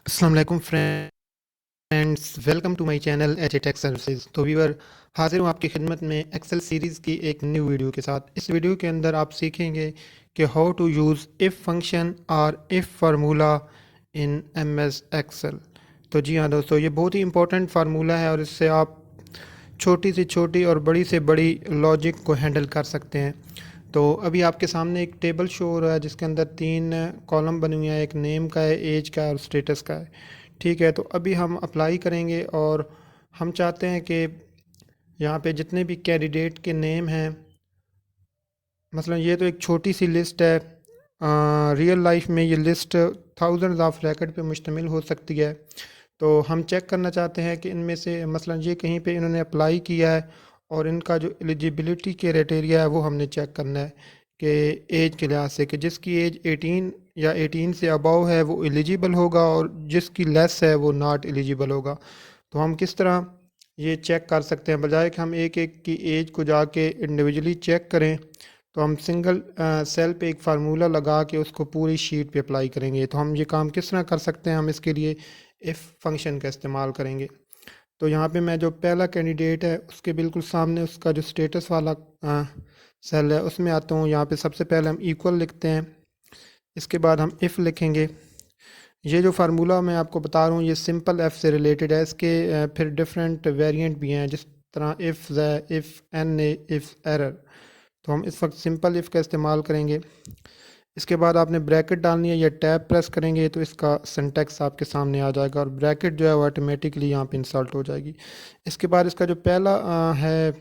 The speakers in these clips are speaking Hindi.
अस्सलाम वालेकुम friends, welcome to my channel H tech services. तो व्यूअर, हाजिर हूँ आपकी खिदमत में एक्सेल सीरीज़ की एक न्यू वीडियो के साथ। इस वीडियो के अंदर आप सीखेंगे कि how to use if function और if formula in M S Excel. तो जी हाँ दोस्तों, ये बहुत ही इंपॉर्टेंट फार्मूला है और इससे आप छोटी से छोटी और बड़ी से बड़ी लॉजिक को हैंडल कर सकते हैं। तो अभी आपके सामने एक टेबल शो हो रहा है जिसके अंदर तीन कॉलम बने हुए हैं, एक नेम का है, एज का है और स्टेटस का है। ठीक है, तो अभी हम अप्लाई करेंगे और हम चाहते हैं कि यहाँ पे जितने भी कैंडिडेट के नेम हैं, मसलन ये तो एक छोटी सी लिस्ट है। रियल लाइफ में ये लिस्ट थाउजेंड्स ऑफ रिकॉर्ड पे मुश्तमिल हो सकती है। तो हम चेक करना चाहते हैं कि इनमें से मसलन ये कहीं पे इन्होंने अप्लाई किया है और इनका जो एलिजिबिलिटी के क्राइटेरिया है वो हमने चेक करना है कि एज के लिहाज से, कि जिसकी एज 18 या 18 से अबव है वो एलिजिबल होगा और जिसकी लेस है वो नॉट एलिजिबल होगा। तो हम किस तरह ये चेक कर सकते हैं, बजाय कि हम एक एक की एज को जाके इंडिविजुअली चेक करें, तो हम सिंगल सेल पे एक फार्मूला लगा के उसको पूरी शीट पे अप्लाई करेंगे। तो हम ये काम किस तरह कर सकते हैं, हम इसके लिए इफ़ फंक्शन का इस्तेमाल करेंगे। तो यहाँ पे मैं जो पहला कैंडिडेट है उसके बिल्कुल सामने उसका जो स्टेटस वाला सेल है उसमें आता हूँ। यहाँ पे सबसे पहले हम इक्वल लिखते हैं, इसके बाद हम इफ़ लिखेंगे। ये जो फार्मूला मैं आपको बता रहा हूँ ये सिंपल एफ़ से रिलेटेड है। इसके फिर डिफरेंट वेरिएंट भी हैं, जिस तरह if if N A if error. तो हम इस वक्त सिंपल इफ़ का इस्तेमाल करेंगे। इसके बाद आपने ब्रैकेट डालनी है या टैब प्रेस करेंगे तो इसका सिंटैक्स आपके सामने आ जाएगा और ब्रैकेट जो है वो ऑटोमेटिकली यहाँ पे इंसर्ट हो जाएगी। इसके बाद इसका जो पहला है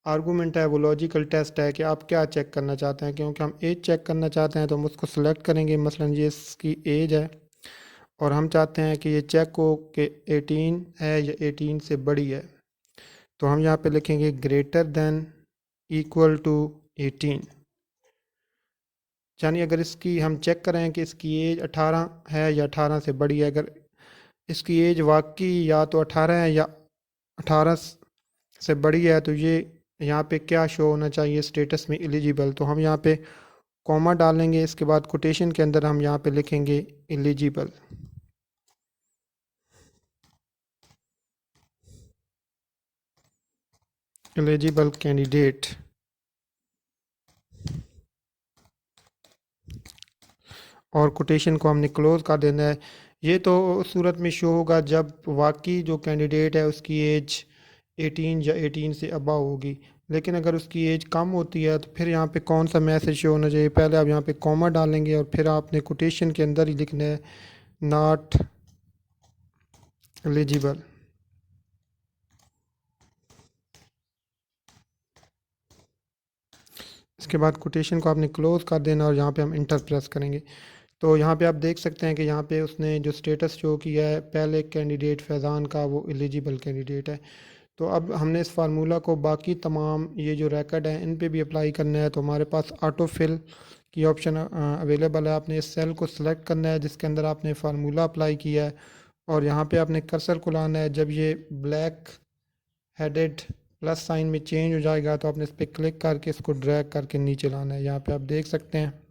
आर्गूमेंट है वो लॉजिकल टेस्ट है कि आप क्या चेक करना चाहते हैं। क्योंकि हम एज चेक करना चाहते हैं तो हम उसको सेलेक्ट करेंगे, मसलन ये इसकी एज है और हम चाहते हैं कि ये चेक हो कि 18 है या 18 से बड़ी है। तो हम यहाँ पे लिखेंगे ग्रेटर देन इक्वल टू 18। यानी अगर इसकी हम चेक करें कि इसकी एज 18 है या 18 से बड़ी है, अगर इसकी एज वाकई या तो 18 है या 18 से बड़ी है तो ये यहाँ पे क्या शो होना चाहिए स्टेटस में, एलिजिबल। तो हम यहाँ पे कॉमा डालेंगे, इसके बाद कोटेशन के अंदर हम यहाँ पे लिखेंगे एलिजिबल। Eligible candidate. और कोटेशन को हमने क्लोज कर देना है। ये तो उस सूरत में शो होगा जब वाकई जो कैंडिडेट है उसकी एज 18 या 18 से अबव होगी। लेकिन अगर उसकी एज कम होती है तो फिर यहाँ पे कौन सा मैसेज शो होना चाहिए, पहले आप यहाँ पे कॉमा डालेंगे और फिर आपने कोटेशन के अंदर ही लिखना है नॉट एलिजिबल। इसके बाद कोटेशन को आपने क्लोज कर देना और यहाँ पे हम इंटर प्रेस करेंगे। तो यहाँ पे आप देख सकते हैं कि यहाँ पे उसने जो स्टेटस शो किया है पहले कैंडिडेट फैज़ान का, वो एलिजिबल कैंडिडेट है। तो अब हमने इस फार्मूला को बाकी तमाम ये जो रिकॉर्ड हैं इन पे भी अप्लाई करना है। तो हमारे पास ऑटो फिल की ऑप्शन अवेलेबल है। आपने इस सेल को सिलेक्ट करना है जिसके अंदर आपने फार्मूला अप्लाई किया है और यहाँ पे आपने कर्सर को लाना है। जब ये ब्लैक हेडेड प्लस साइन में चेंज हो जाएगा तो आपने इस पर क्लिक करके इसको ड्रैग करके नीचे लाना है। यहाँ पे आप देख सकते हैं।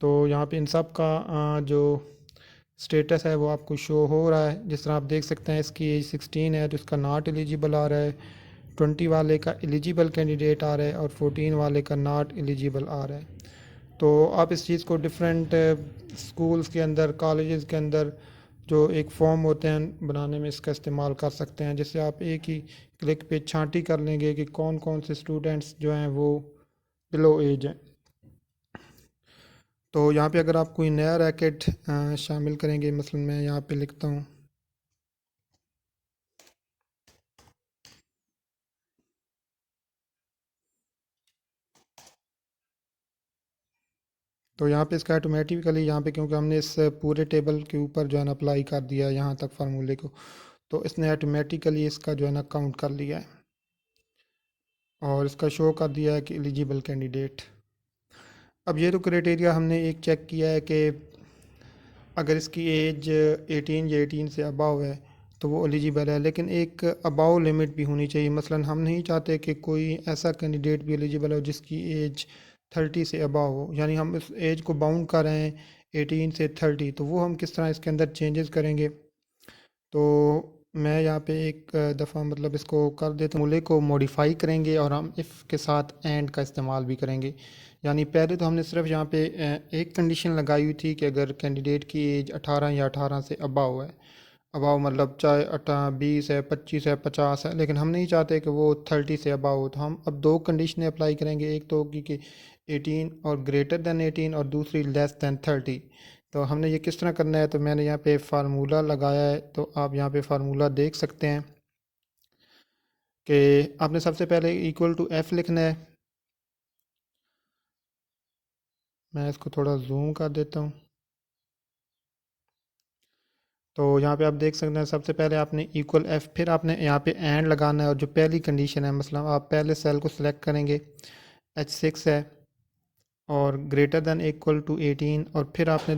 तो यहाँ पे इन सब का जो स्टेटस है वो आपको शो हो रहा है। जिस तरह आप देख सकते हैं इसकी एज 16 है तो इसका नॉट एलिजिबल आ रहा है, 20 वाले का एलिजिबल कैंडिडेट आ रहा है और 14 वाले का नॉट एलिजिबल आ रहा है। तो आप इस चीज़ को डिफरेंट स्कूल्स के अंदर, कॉलेजेस के अंदर जो एक फॉर्म होते हैं बनाने में इसका इस्तेमाल कर सकते हैं, जिससे आप एक ही क्लिक पे छांटी कर लेंगे कि कौन कौन से स्टूडेंट्स जो हैं वो बिलो एज हैं। तो यहाँ पे अगर आप कोई नया रैकेट शामिल करेंगे, मसलन मैं यहाँ पे लिखता हूँ तो यहाँ पे इसका ऑटोमेटिकली यहाँ पे, क्योंकि हमने इस पूरे टेबल के ऊपर जो है ना अप्लाई कर दिया यहाँ तक फार्मूले को, तो इसने ऑटोमेटिकली इसका जो है ना काउंट कर लिया है और इसका शो कर दिया है कि एलिजिबल कैंडिडेट। अब ये तो क्राइटेरिया हमने एक चेक किया है कि अगर इसकी एज 18 या 18 से अबव है तो वो एलिजिबल है, लेकिन एक अबव लिमिट भी होनी चाहिए। मसलन हम नहीं चाहते कि कोई ऐसा कैंडिडेट भी एलिजिबल हो जिसकी एज 30 से अबव हो, यानी हम इस एज को बाउंड कर रहे हैं 18 से 30, तो वो हम किस तरह इसके अंदर चेंजेस करेंगे। तो मैं यहाँ पे एक दफ़ा मतलब इसको कर देता हूँ, फॉर्मूले को मॉडिफाई करेंगे और हम इफ़ के साथ एंड का इस्तेमाल भी करेंगे। यानी पहले तो हमने सिर्फ यहाँ पे एक कंडीशन लगाई हुई थी कि अगर कैंडिडेट की एज 18 या 18 से अबाव है, अबाव मतलब चाहे 20 है, 25 है, 50 है, लेकिन हम नहीं चाहते कि वो 30 से अबाव हो। तो हम अब दो कंडीशनें अप्लाई करेंगे, एक तो होगी कि 18 और ग्रेटर दैन 18 और दूसरी लेस दैन 30। तो हमने ये किस तरह करना है, तो मैंने यहाँ पे फार्मूला लगाया है, तो आप यहाँ पे फार्मूला देख सकते हैं कि आपने सबसे पहले इक्वल टू एफ लिखना है। मैं इसको थोड़ा जूम कर देता हूँ। तो यहाँ पे आप देख सकते हैं सबसे पहले आपने इक्वल एफ, फिर आपने यहाँ पे एंड लगाना है, और जो पहली कंडीशन है मतलब आप पहले सेल को सिलेक्ट करेंगे, H6 है और ग्रेटर दैन इक्वल टू 18, और फिर आपने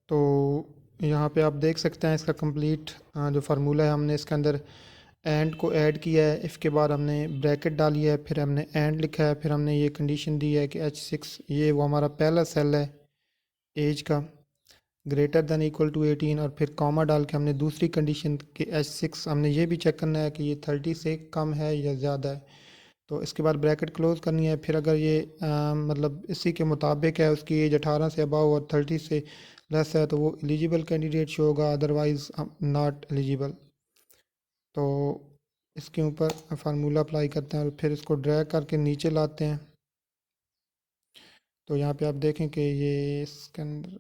तो यहाँ पे आप देख सकते हैं इसका कंप्लीट जो फार्मूला है, हमने इसके अंदर एंड को ऐड किया है, इफ़ के बाद हमने ब्रैकेट डाली है, फिर हमने एंड लिखा है, फिर हमने ये कंडीशन दी है कि H6 ये वो हमारा पहला सेल है एज का, ग्रेटर दैन इक्वल टू 18, और फिर कॉमा डाल के हमने दूसरी कंडीशन के H6 हमने ये भी चेक करना है कि ये 30 से कम है या ज़्यादा है। तो इसके बाद ब्रैकेट क्लोज करनी है, फिर अगर ये मतलब इसी के मुताबिक है, उसकी एज 18 से अबव और 30 से लेस है, तो वो एलिजिबल कैंडिडेट शो होगा, अदरवाइज़ नॉट एलिजिबल। तो इसके ऊपर फार्मूला अप्लाई करते हैं और फिर इसको ड्रैग करके नीचे लाते हैं। तो यहाँ पे आप देखें कि ये इसके अंदर,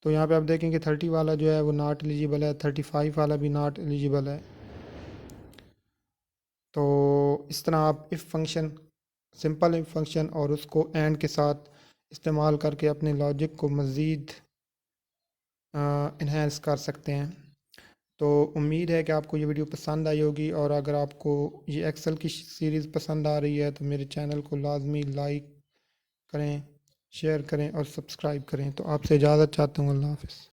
तो यहाँ पे आप देखें कि 30 वाला जो है वो नॉट एलिजिबल है, 35 वाला भी नॉट एलिजिबल है। तो इस तरह आप if function, simple if function और उसको एंड के साथ इस्तेमाल करके अपने लॉजिक को मज़ीद इन्हेंस कर सकते हैं। तो उम्मीद है कि आपको ये वीडियो पसंद आई होगी, और अगर आपको ये एक्सेल की सीरीज़ पसंद आ रही है तो मेरे चैनल को लाजमी लाइक करें, शेयर करें और सब्सक्राइब करें। तो आपसे इजाज़त चाहता हूँ। अल्लाह हाफ़िज़।